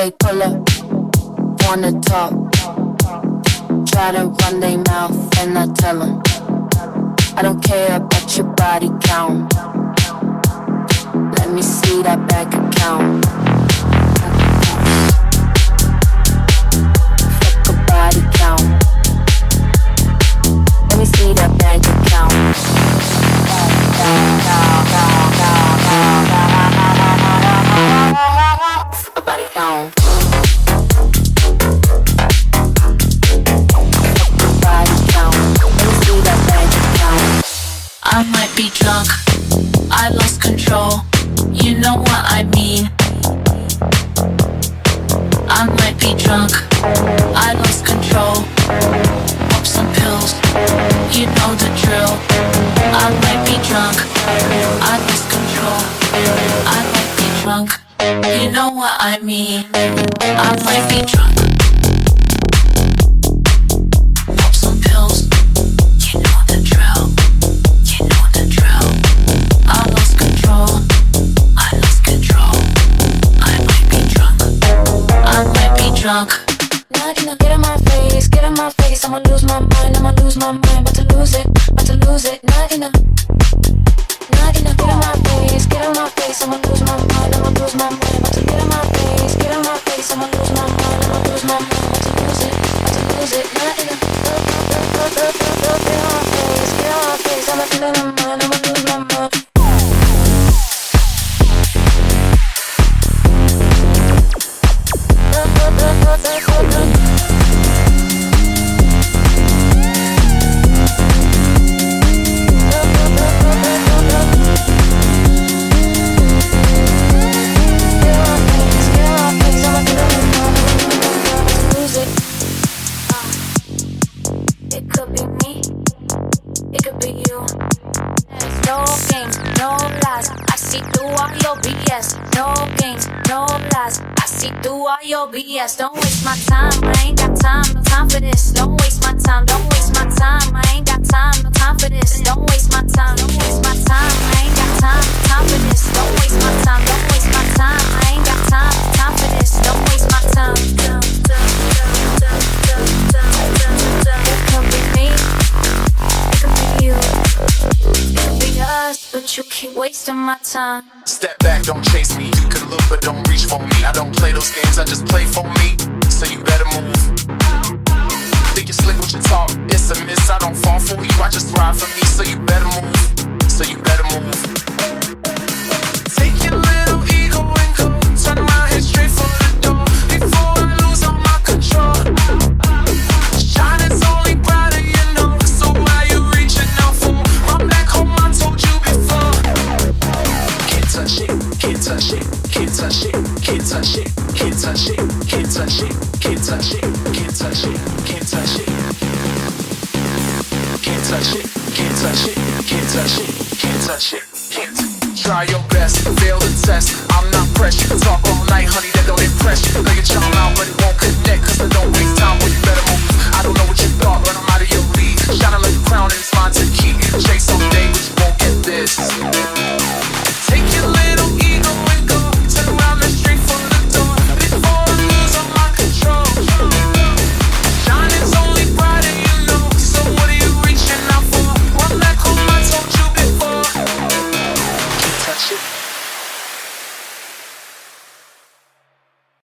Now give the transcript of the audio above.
they pull up, wanna talk, try to run their mouth and I tell them, I don't care about your body count. Let me see that bank account. Fuck a body count. Let me see that bank account. Fuck a body count. I might be drunk, I lost control, you know what I mean. I might be drunk, I lost control, pop some pills, you know the drill. I might be drunk, I lost control, I might be drunk, you know what I mean. I might be drunk, pop some pills, you know the drill. I lost control, I lost control. I might be drunk, I might be drunk. Not gonna get in my face, get in my face. I'ma lose my mind, I'ma lose my mind. About to lose it, about to lose it. Not gonna get in my face, get in my face. I'ma lose my mind, I'ma lose my mind. About to get in my face, get in my face. I'ma lose my mind, I'ma lose my mind. About to lose it, about to lose it. Not gonna get in my face, get in my face. I'ma get in my mind, I'ma lose my mind. It could be me, it could be you. There's no games, no lies. I see through all your BS. No games, no lies. I see through all your BS. Don't waste my time, I ain't got time, no time for this. Don't waste my time, don't waste my time. I ain't got time, no time for this. Don't waste my time, don't waste my time. I ain't got time, no time for this. Don't waste my time, don't waste my time. I ain't got time, no time for this. Don't waste my time. It could be me, it could be you, it could be us, but you keep wasting my time. Step back, don't chase me. You can look but don't reach for me. I don't play those games, I just play for me. So you better move. Think you slick with your talk, it's a miss. I don't fall for you, I just thrive for me. So you better move. So you better move. Take your little ego and go. Turn my head straight for the door before I lose all my control. Shining only brighter, you know. So why you reaching out for? Run back home, I told you before. Can't touch it, can't touch it, can't touch it, can't touch it, can't touch it, can't touch it, can't touch it, can't touch it, can't touch it, can't touch it, can't touch it, can't touch it, can't touch it, can't. Try your best, fail the test. I'm not pressure.